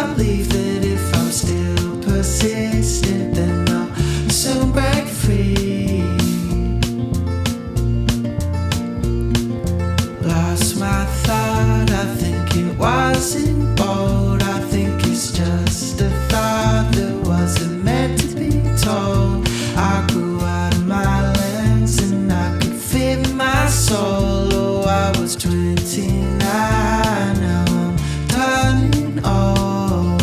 I believe that if I'm still persistent, then I'll soon break free. Lost my thought, I think it wasn't bold. I think it's just a thought that wasn't meant to be told. I grew out of my lens and I could fit my soul. Oh, I was 29, now I'm turning old.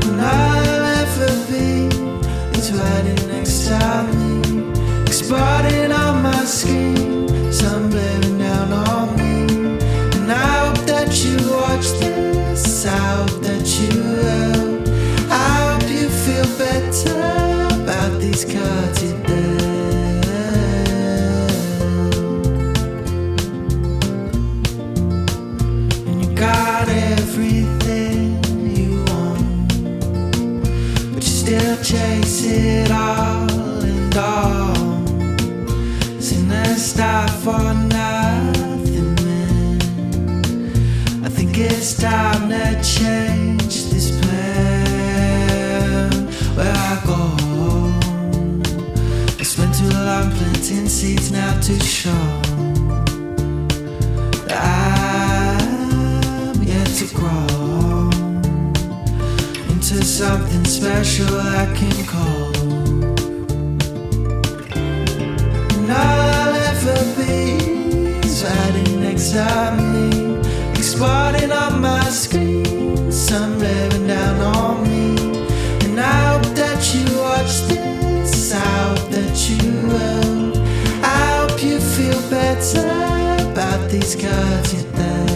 And I'll ever be is riding next to me, exploding on my screen, sun blaring down on me. And I hope that you watch this, I hope that you will. I hope you feel better about these cards you dealt. And you got everything you want, but you still chase it all and all. Stop for nothing, man. I think it's time to change this plan. Where I go, I spent too long planting seeds now to show that I'm yet to grow into something special I can call. I'll ever be riding next to me, exploding on my screen, sun blaring down on me. And I hope that you watch this, I hope that you will. I hope you feel better about these cards you dealt,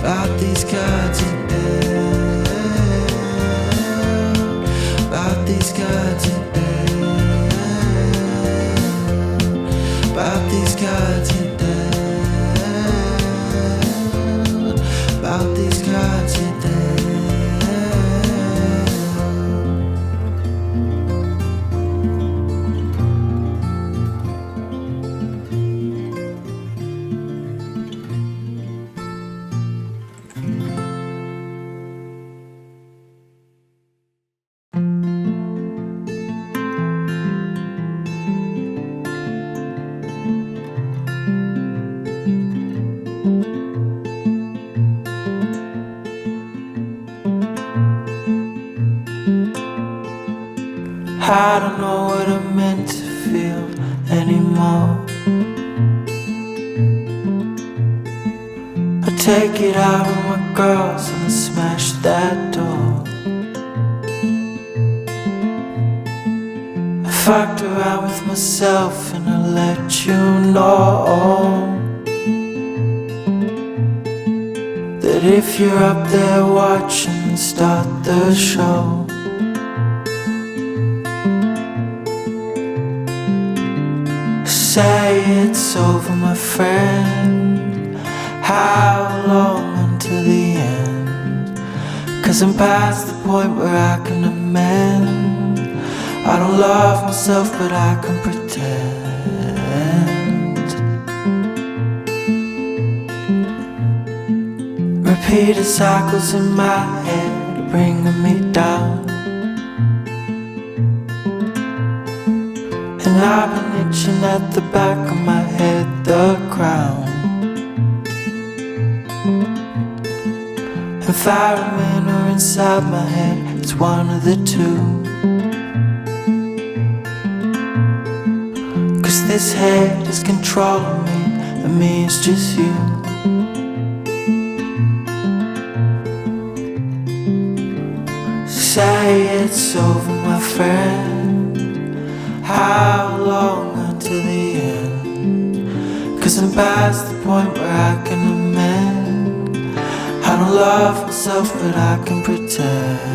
about these cards you dealt, about these cards you dealt. About these cards you dealt, about these cards you dealt. I don't know what I'm meant to feel anymore. I take it out on my girls and I smash that door. I fucked around with myself and I let you know that if you're up there watching, start the show. Say it's over, my friend. How long until the end? 'Cause I'm past the point where I can amend. I don't love myself, but I can pretend. Repeated cycles in my head bringing me down. And I've been itching at the back of my head, the crown. And fire and wind are inside my head, it's one of the two. 'Cause this head is controlling me, and me is just you. Say it's over, my friend. How long until the end? 'Cause I'm past the point where I can amend. I don't love myself, but I can pretend.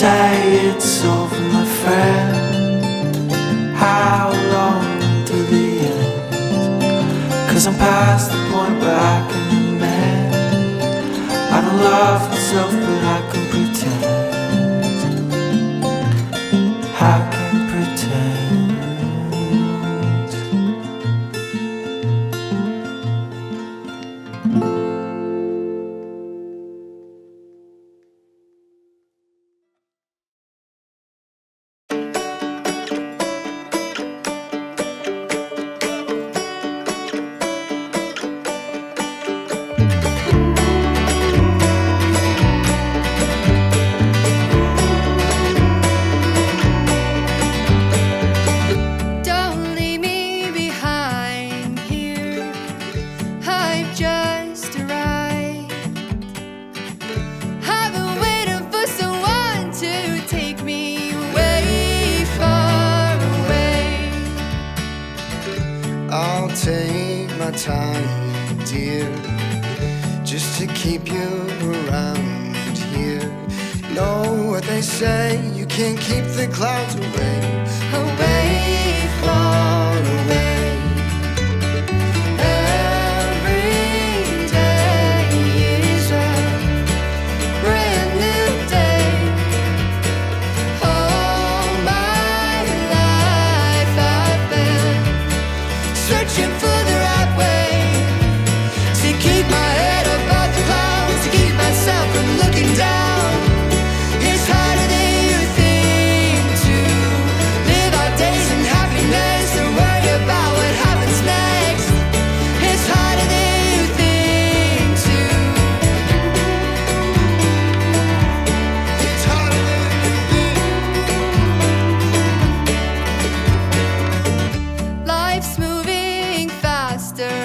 say it's over, my friend. How long till the end? 'Cause I'm past the point where I can amend. I don't love myself, but I can pretend. I can pretend. Take my time, dear, just to keep you around here. Know what they say, you can't keep the clouds away, away, far away. Every day is a brand new day. All my life I've been searching for the right way to keep my head above the clouds, to keep myself from looking down. It's harder than you think to live our days in happiness and worry about what happens next. It's harder than you think to. It's harder than you think. Life's moving faster.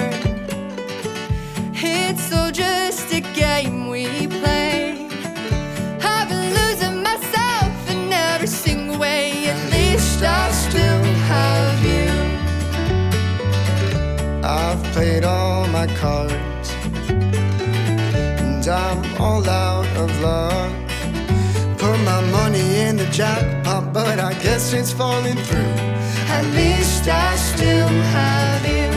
It's all just a game we play. I've been losing myself in every single way. At least I still have you. I've played all my cards and I'm all out of luck. Put my money in the jackpot, but I guess it's falling through. At least I still have you.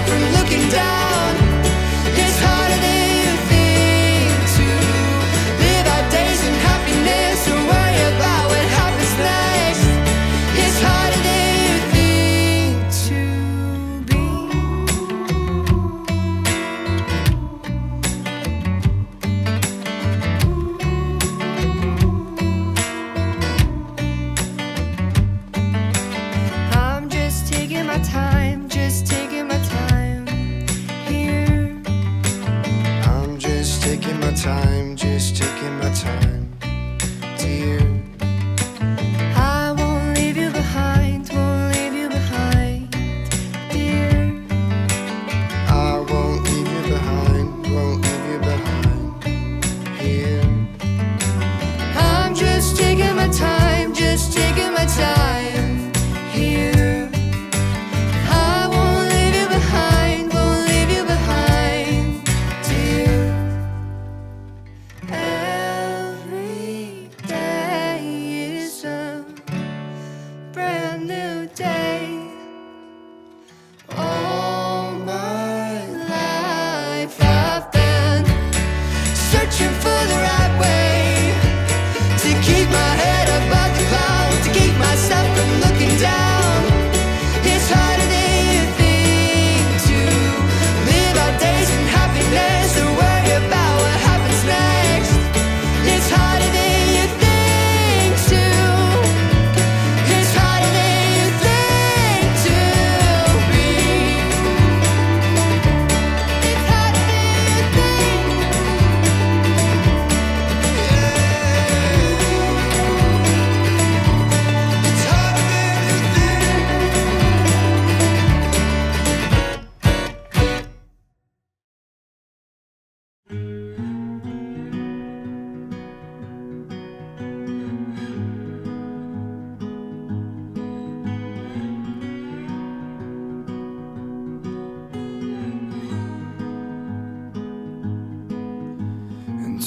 From looking down, it's harder than you think to live our days in happiness or worry about what happens next. It's harder than you think to be. I'm just taking my time, just taking my time.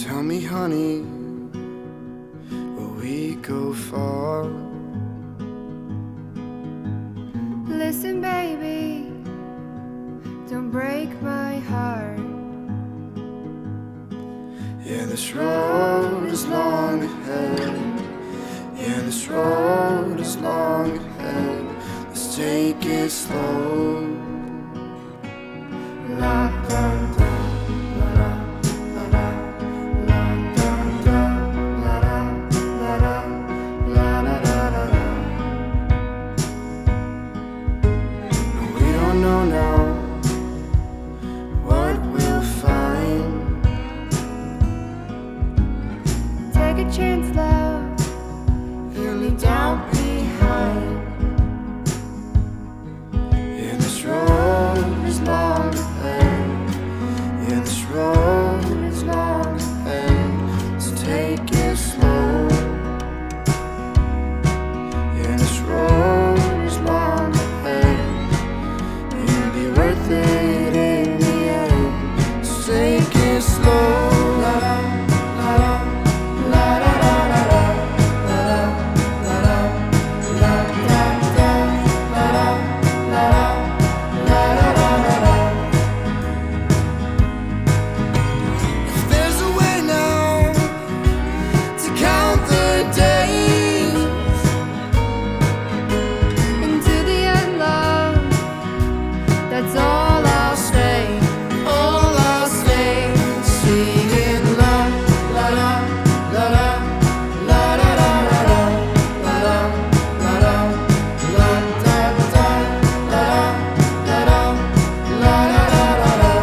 Tell me, honey, will we go far? Listen, baby, don't break my heart. Yeah, this road is long ahead. Yeah, this road is long ahead. Let's take it slow. La la la la la la la la la la la la. We don't know now what we'll find. Take a chance, love. You leave doubt behind. Yeah, this road is long ahead. Yeah, this road is long ahead. Let's take it slow. Yeah, this road is long ahead. It'll be worth it in the end. Let's take it slow. La la la la la la la la la la la la la la la la la la. If there's a way now to count the days Into the end, love. That's all I'll say. all I'll say, singing la la la la la la la la la la la la la la da da la la la la la la la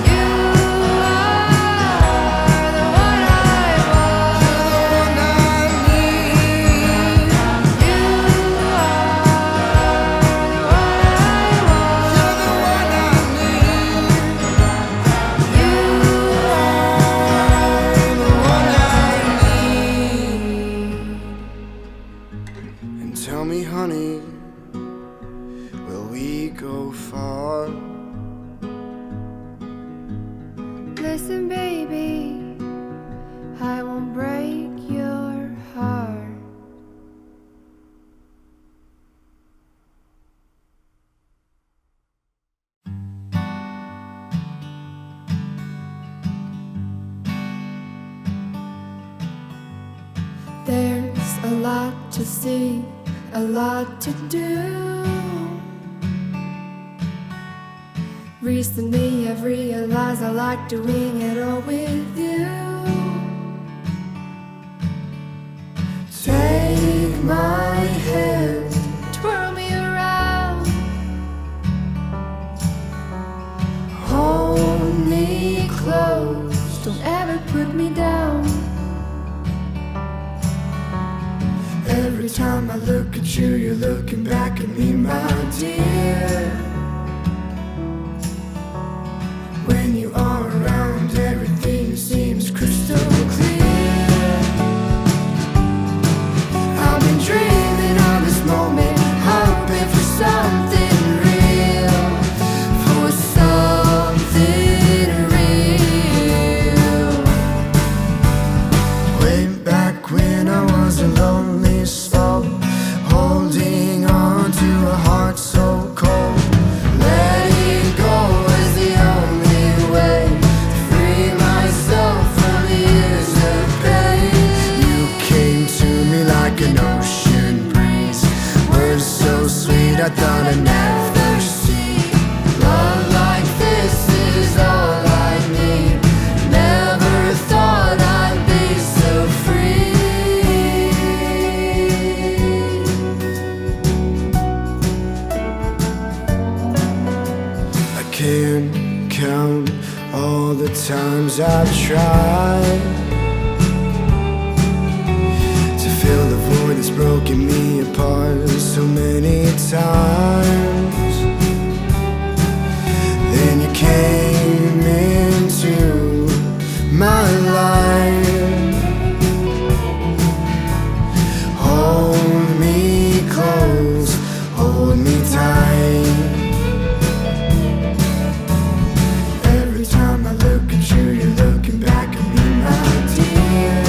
You're the one I need. You're the one I need. You're the one I need. You are the one I need. And tell me, honey, will we go far? Listen, baby, I won't break your heart. There's a lot to see, a lot to do. Recently I've realized I like doing it all with you. Take my hand, Twirl me around, hold me close. don't ever put me down. Every time I look at you, you're looking back at me, my dear. When you are around, everything seems crystal clear. I've been dreaming of this moment, hoping for something real, for something real. Way back when I was a lonely soul, holding on to a heart so cold. Letting go is the only way to free myself from years of pain. You came to me like an ocean breeze, words so sweet I thought I'd never see. Love like this is all I need. Never thought I'd be so free. I can't count all the times I've tried to fill the void boy that's broken me apart so many times. Then you came into my life. Hold me close, hold me tight. Every time I look at you, you're looking back at me, my dear.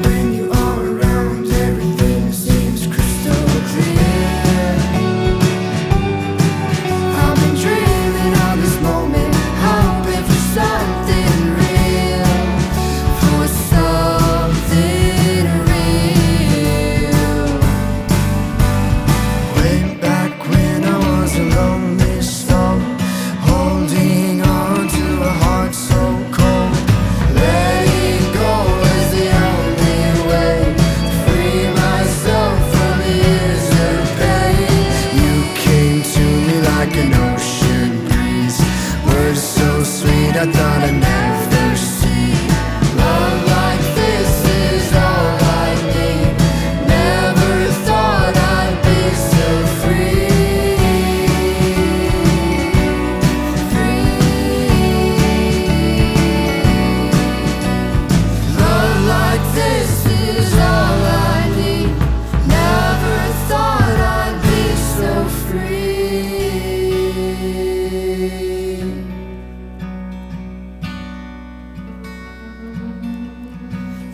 When you are around, everything seems crystal clear. I've been dreaming of this moment, hoping for something real, for something real. Way back when I was a lonely soul, holding on to a heart so cold. Letting go is the only way to free myself from years of pain. You came to me like an ocean breeze, words so sweet I thought I'd never see. Love like this is all I need. Never thought I'd be so free. Love like this is all I need. Never thought I'd be so free.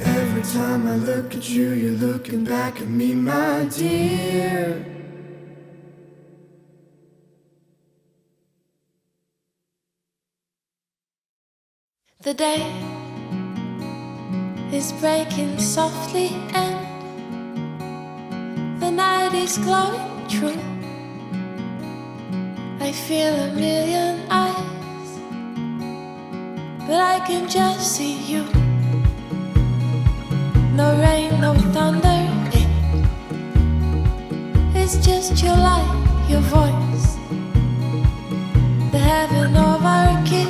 Every time I look at you, you're looking back at me, my dear. The day is breaking softly and the night is glowing true. I feel a million eyes, but I can just see you. No rain, no thunder, it's just your light, your voice, the heaven of our kiss.